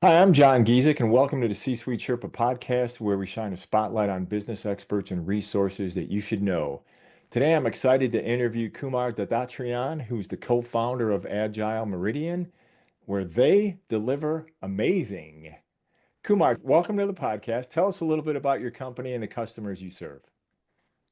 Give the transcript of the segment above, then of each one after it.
Hi, I'm John Giesick, and welcome to the C-Suite Sherpa podcast, where we shine a spotlight on business experts and resources that you should know. Today, I'm excited to interview Kumar Dattatreyan, who's the co-founder of Agile Meridian, where they deliver amazing. Kumar, welcome to the podcast. Tell us a little bit about your company and the customers you serve.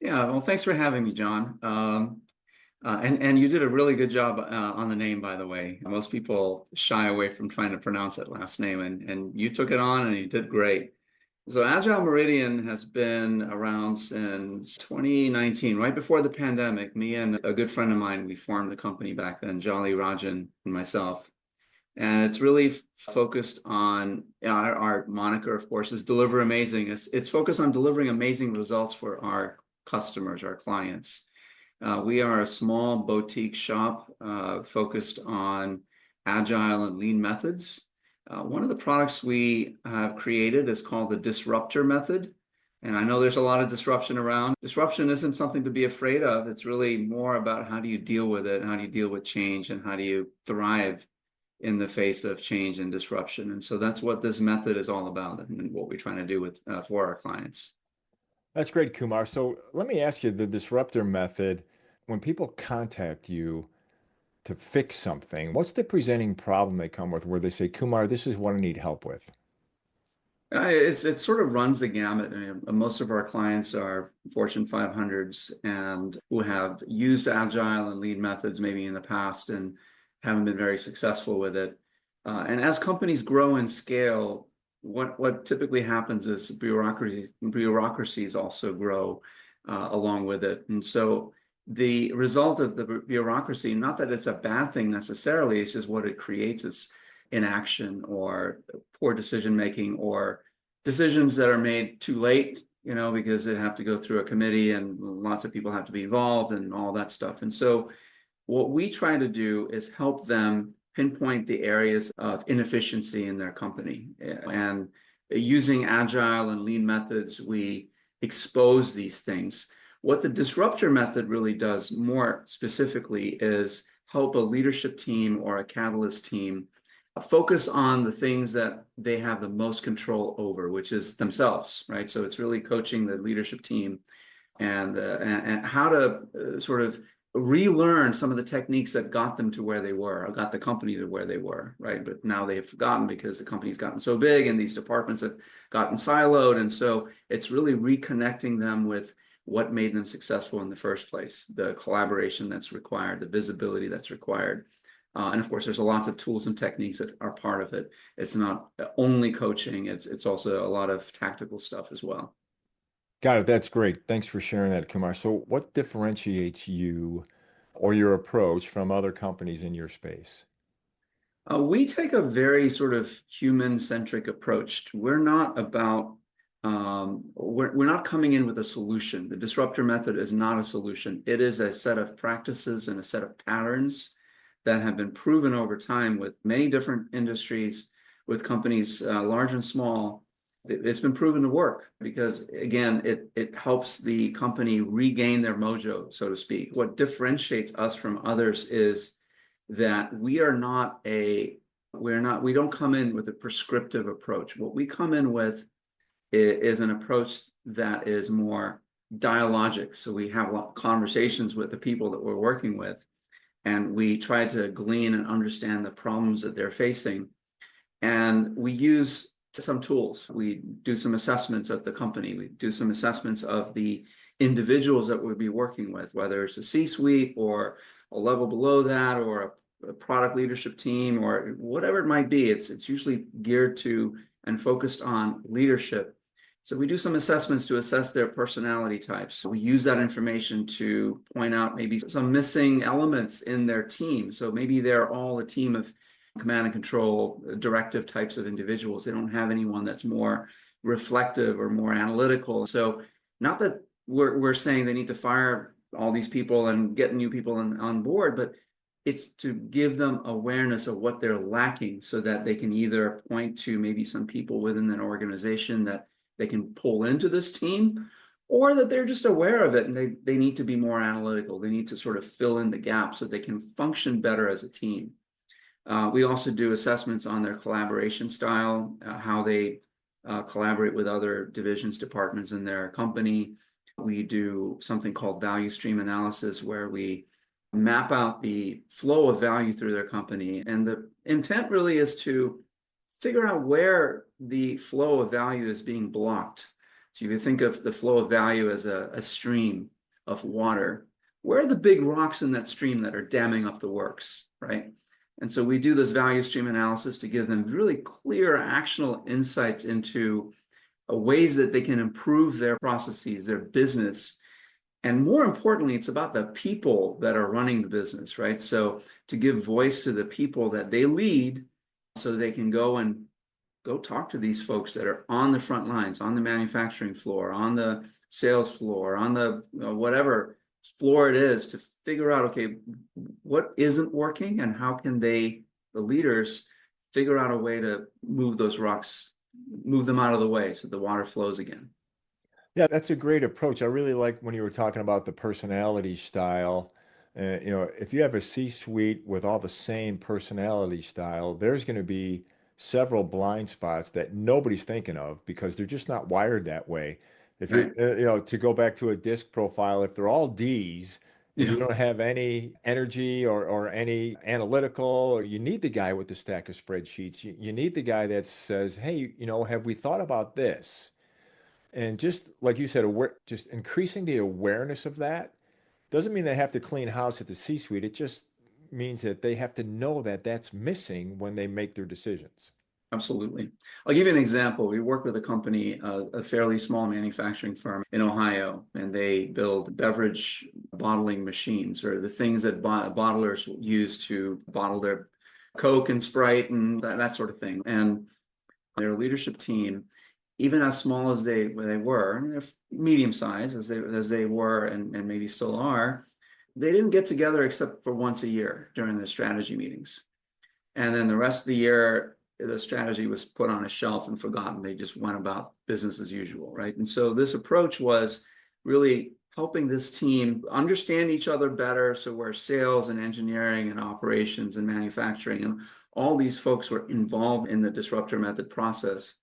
Yeah, well, thanks for having me, John. And you did a really good job on the name, by the way. Most people shy away from trying to pronounce that last name, and you took it on and you did great. So Agile Meridian has been around since 2019, right before the pandemic. Me and a good friend of mine, we formed the company back then, Jolly Rajan and myself. And it's really focused on our moniker, of course, is deliver amazing. It's focused on delivering amazing results for our customers, our clients. We are a small boutique shop focused on agile and lean methods. One of the products we have created is called the disruptor method. And I know there's a lot of disruption around. Disruption isn't something to be afraid of. It's really more about how do you deal with it, how do you deal with change, and how do you thrive in the face of change and disruption. And so that's what this method is all about and what we're trying to do with for our clients. That's great, Kumar. So let me ask you, the disruptor method, when people contact you to fix something, what's the presenting problem they come with where they say, Kumar, this is what I need help with? It sort of runs the gamut. I mean, most of our clients are Fortune 500s and who have used agile and lean methods maybe in the past and haven't been very successful with it. And as companies grow and scale, what typically happens is bureaucracies also grow along with it. And so the result of the bureaucracy, not that it's a bad thing necessarily, it's just what it creates is inaction or poor decision making or decisions that are made too late, because they have to go through a committee and lots of people have to be involved and all that stuff. And so what we try to do is help them pinpoint the areas of inefficiency in their company. And using agile and lean methods, we expose these things. What the disruptor method really does more specifically is help a leadership team or a catalyst team focus on the things that they have the most control over, which is themselves, right? So it's really coaching the leadership team and how to sort of relearn some of the techniques that got them to where they were, or got the company to where they were, right? But now they've forgotten because the company's gotten so big and these departments have gotten siloed. And so it's really reconnecting them with what made them successful in the first place, the collaboration that's required, the visibility that's required. And of course, there's lots of tools and techniques that are part of it. It's not only coaching, it's also a lot of tactical stuff as well. Got it. That's great. Thanks for sharing that, Kumar. So, what differentiates you or your approach from other companies in your space? We take a very sort of human-centric approach. We're not about we're not coming in with a solution. The disruptor method is not a solution. It is a set of practices and a set of patterns that have been proven over time with many different industries, with companies large and small. It's been proven to work because, again, it helps the company regain their mojo, so to speak. What differentiates us from others is that we don't come in with a prescriptive approach. What we come in with is an approach that is more dialogic. So we have a lot of conversations with the people that we're working with, and we try to glean and understand the problems that they're facing. And we use some tools. We do some assessments of the company. We do some assessments of the individuals that we'll be working with, whether it's a C-suite or a level below that or a product leadership team or whatever it might be. It's usually geared to and focused on leadership. So we do some assessments to assess their personality types. We use that information to point out maybe some missing elements in their team. So maybe they're all a team of command and control, directive types of individuals. They don't have anyone that's more reflective or more analytical. So not that we're saying they need to fire all these people and get new people on board, but it's to give them awareness of what they're lacking so that they can either point to maybe some people within an organization that they can pull into this team, or that they're just aware of it and they need to be more analytical. They need to sort of fill in the gaps so they can function better as a team. We also do assessments on their collaboration style, how they collaborate with other divisions, departments in their company. We do something called value stream analysis, where we map out the flow of value through their company. And the intent really is to figure out where the flow of value is being blocked. So if you think of the flow of value as a stream of water, where are the big rocks in that stream that are damming up the works, right? And so we do this value stream analysis to give them really clear, actionable insights into ways that they can improve their processes, their business. And more importantly, it's about the people that are running the business, right? So to give voice to the people that they lead so they can go talk to these folks that are on the front lines, on the manufacturing floor, on the sales floor, on the whatever floor it is, to figure out, okay, what isn't working and how can they, the leaders, figure out a way to move those rocks, move them out of the way so the water flows again. Yeah, that's a great approach. I really like when you were talking about the personality style. If you have a C-suite with all the same personality style, there's going to be several blind spots that nobody's thinking of because they're just not wired that way. If you're, Right. to go back to a disc profile, if they're all D's and you Yeah, don't have any energy or any analytical, or you need the guy with the stack of spreadsheets. You need the guy that says, hey, have we thought about this? And just like you said, just increasing the awareness of that doesn't mean they have to clean house at the C-suite. It just means that they have to know that that's missing when they make their decisions. absolutely. I'll give you an example. We work with a company, a fairly small manufacturing firm in Ohio, and they build beverage bottling machines, or the things that bottlers use to bottle their Coke and Sprite and that sort of thing. And their leadership team, even as small as they were, and they're medium size as they were and maybe still are, they didn't get together except for once a year during the strategy meetings. And then the rest of the year, the strategy was put on a shelf and forgotten. They just went about business as usual, right? And so this approach was really helping this team understand each other better. So where sales and engineering and operations and manufacturing and all these folks were involved in the disruptor method process,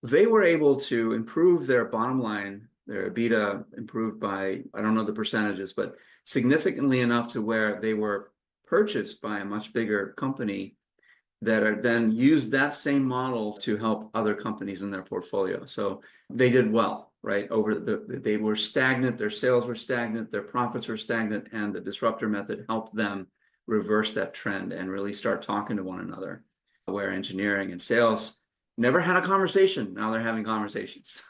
they were able to improve their bottom line. Their EBITDA improved by, I don't know the percentages, but significantly enough to where they were purchased by a much bigger company that are then used that same model to help other companies in their portfolio. So they did well, right? They were stagnant, their sales were stagnant, their profits were stagnant, and the disruptor method helped them reverse that trend and really start talking to one another. Where engineering and sales never had a conversation, now they're having conversations.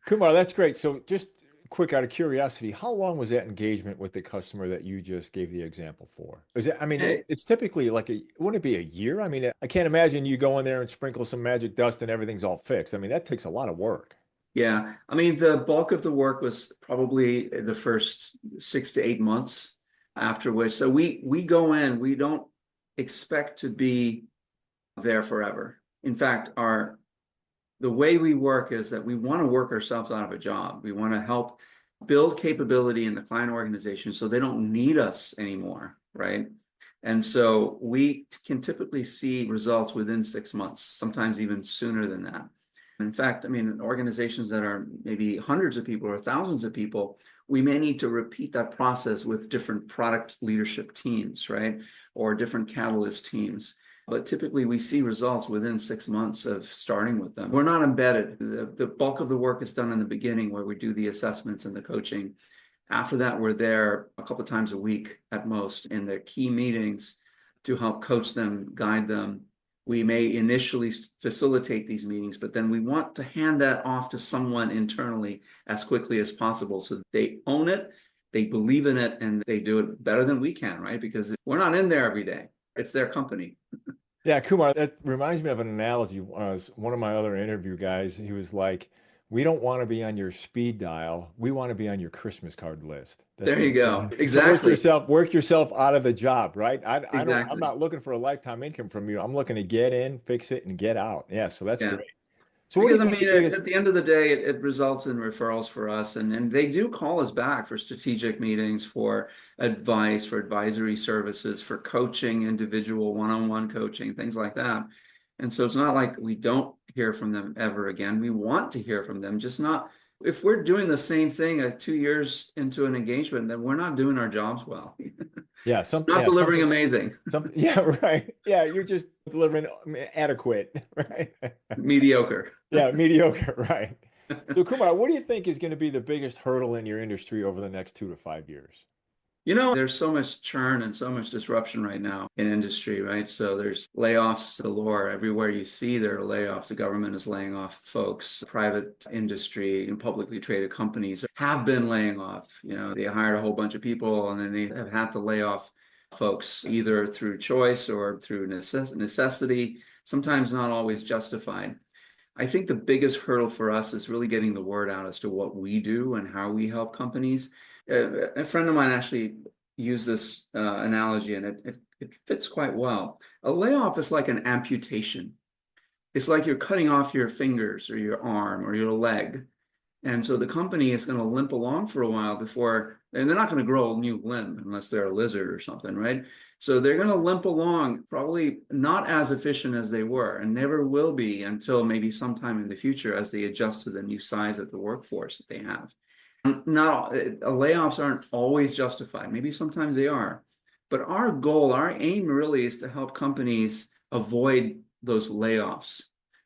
Kumar, that's great. So just quick out of curiosity, how long was that engagement with the customer that you just gave the example for? Is it, I mean, it's typically like wouldn't it be a year? I mean, I can't imagine you go in there and sprinkle some magic dust and everything's all fixed. I mean, that takes a lot of work. Yeah, I mean, the bulk of the work was probably the first 6 to 8 months, after which, so we go in, we don't expect to be there forever. In fact, our the way we work is that we want to work ourselves out of a job. We want to help build capability in the client organization so they don't need us anymore, right? And so we can typically see results within 6 months, sometimes even sooner than that. In fact, I mean, organizations that are maybe hundreds of people or thousands of people, we may need to repeat that process with different product leadership teams, right? Or different catalyst teams. But typically we see results within 6 months of starting with them. We're not embedded. The bulk of the work is done in the beginning, where we do the assessments and the coaching. After that, we're there a couple of times a week at most in the key meetings to help coach them, guide them. We may initially facilitate these meetings, but then we want to hand that off to someone internally as quickly as possible so they own it, they believe in it, and they do it better than we can, right? Because we're not in there every day. It's their company. Yeah, Kumar, that reminds me of an analogy. One of my other interview guys, he was like, "We don't want to be on your speed dial. We want to be on your Christmas card list." That's There what you he go. said. So Exactly. work yourself out of the job, right? I'm Exactly. not looking for a lifetime income from you. I'm looking to get in, fix it, and get out. Yeah, so that's Yeah. great. So what do you Because I think mean, the biggest? at the end of the day, it results in referrals for us, and they do call us back for strategic meetings, for advice, for advisory services, for coaching, individual one-on-one coaching, things like that. And so it's not like we don't hear from them ever again. We want to hear from them, just not if we're doing the same thing 2 years into an engagement, then we're not doing our jobs well. Yeah, Not delivering amazing, something. Yeah, right. Yeah, you're just delivering adequate, right? mediocre. Yeah, mediocre, right. So Kumar, what do you think is going to be the biggest hurdle in your industry over the next 2 to 5 years? There's so much churn and so much disruption right now in industry, right? So there's layoffs galore. Everywhere you see there are layoffs. The government is laying off folks. Private industry and publicly traded companies have been laying off. They hired a whole bunch of people and then they have had to lay off folks either through choice or through necessity, sometimes not always justified. I think the biggest hurdle for us is really getting the word out as to what we do and how we help companies. A friend of mine actually used this analogy, and it fits quite well. A layoff is like an amputation. It's like you're cutting off your fingers or your arm or your leg, and so the company is going to limp along for a while before, and they're not going to grow a new limb unless they're a lizard or something, right? So they're going to limp along, probably not as efficient as they were, and never will be until maybe sometime in the future as they adjust to the new size of the workforce that they have. Not layoffs aren't always justified. Maybe sometimes they are, but our goal, our aim really is to help companies avoid those layoffs,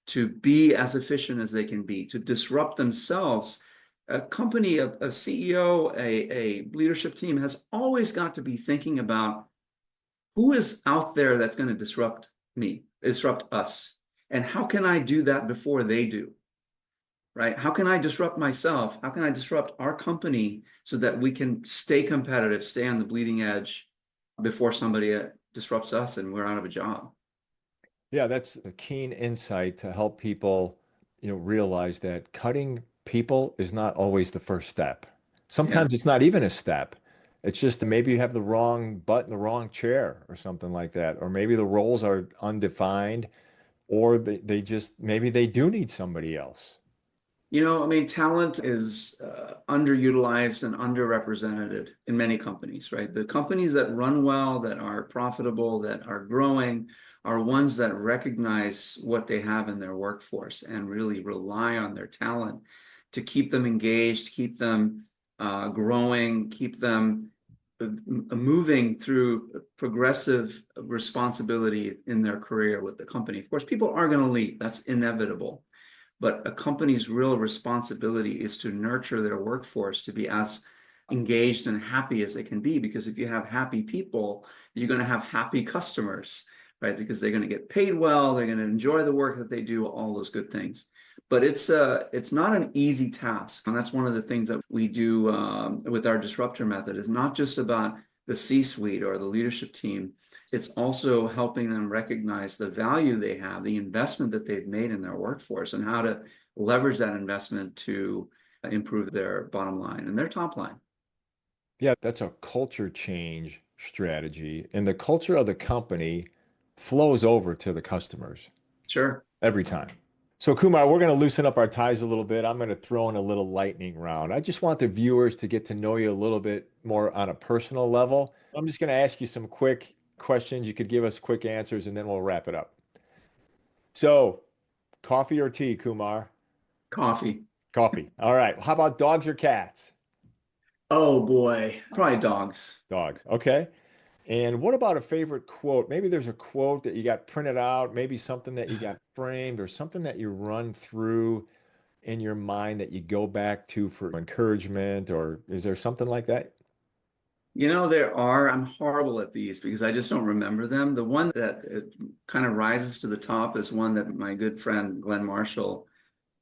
to be as efficient as they can be, to disrupt themselves. A company, a CEO, a leadership team has always got to be thinking about who is out there that's going to disrupt me, disrupt us, and how can I do that before they do? Right? How can I disrupt myself? How can I disrupt our company so that we can stay competitive, stay on the bleeding edge before somebody disrupts us and we're out of a job? Yeah, that's a keen insight to help people, realize that cutting people is not always the first step. Yeah. Sometimes it's not even a step. It's just that maybe you have the wrong butt in the wrong chair or something like that. Or maybe the roles are undefined, or they just maybe they do need somebody else. I mean, talent is underutilized and underrepresented in many companies, right? The companies that run well, that are profitable, that are growing, are ones that recognize what they have in their workforce and really rely on their talent to keep them engaged, keep them growing, keep them moving through progressive responsibility in their career with the company. Of course, people are going to leave. That's inevitable. But a company's real responsibility is to nurture their workforce to be as engaged and happy as they can be. Because if you have happy people, you're going to have happy customers, right? Because they're going to get paid well, they're going to enjoy the work that they do, all those good things. But it's not an easy task, and that's one of the things that we do with our disruptor method. Is not just about the C-suite or the leadership team. It's also helping them recognize the value they have, the investment that they've made in their workforce, and how to leverage that investment to improve their bottom line and their top line. Yeah, that's a culture change strategy. And the culture of the company flows over to the customers Sure. every time. So, Kumar, we're going to loosen up our ties a little bit. I'm going to throw in a little lightning round. I just want the viewers to get to know you a little bit more on a personal level. I'm just going to ask you some quick questions. You could give us quick answers and then we'll wrap it up. So, coffee or tea, Kumar? Coffee. Coffee. All right. How about dogs or cats? Oh boy, probably dogs. Dogs. Okay. And what about a favorite quote? Maybe there's a quote that you got printed out, maybe something that you got framed, or something that you run through in your mind that you go back to for encouragement, or is there something like that? I'm horrible at these because I just don't remember them. The one that kind of rises to the top is one that my good friend Glenn Marshall,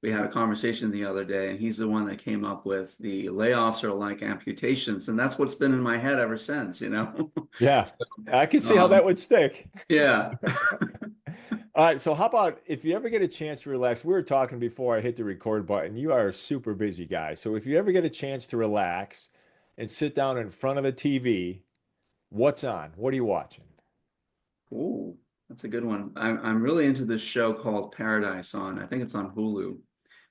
we had a conversation the other day, and he's the one that came up with the layoffs are like amputations. And that's what's been in my head ever since. Yeah, I can see how that Um, would stick. yeah. All right, so how about if you ever get a chance to relax? We were talking before I hit the record button. You are a super busy guy. So if you ever get a chance to relax and sit down in front of the TV, what's on? What are you watching? Ooh. That's a good one. I'm really into this show called Paradise on, I think it's on Hulu.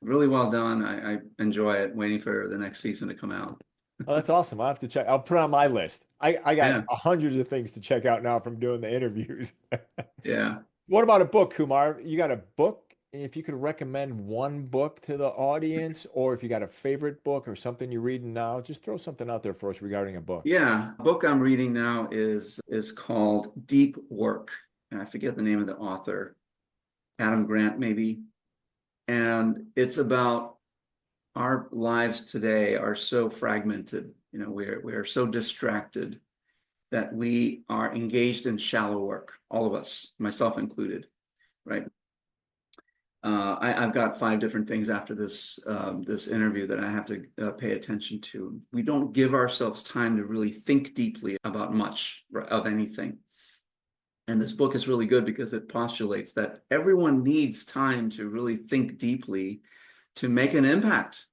Really well done. I enjoy it. Waiting for the next season to come out. Oh, that's awesome. I'll have to check. I'll put it on my list. I got Yeah, hundreds of things to check out now from doing the interviews. yeah. What about a book, Kumar? You got a book? If you could recommend one book to the audience, or if you got a favorite book or something you're reading now, just throw something out there for us regarding a book. Yeah, the book I'm reading now is called Deep Work, and I forget the name of the author, Adam Grant maybe. And it's about our lives today are so fragmented. We are so distracted that we are engaged in shallow work, all of us, myself included, right? I've got 5 different things after this interview that I have to pay attention to. We don't give ourselves time to really think deeply about much of anything. And this book is really good because it postulates that everyone needs time to really think deeply to make an impact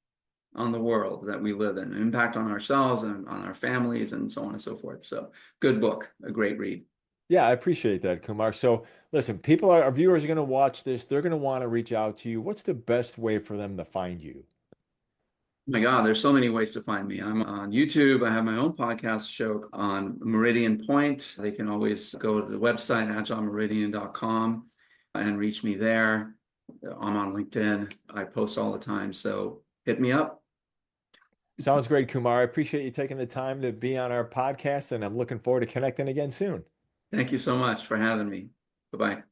on the world that we live in, an impact on ourselves and on our families and so on and so forth. So good book, a great read. Yeah, I appreciate that, Kumar. So, listen, our viewers are going to watch this. They're going to want to reach out to you. What's the best way for them to find you? Oh my God, there's so many ways to find me. I'm on YouTube. I have my own podcast show on Meridian Point. They can always go to the website, agilemeridian.com, and reach me there. I'm on LinkedIn. I post all the time. So hit me up. Sounds great, Kumar. I appreciate you taking the time to be on our podcast, and I'm looking forward to connecting again soon. Thank you so much for having me. Bye bye.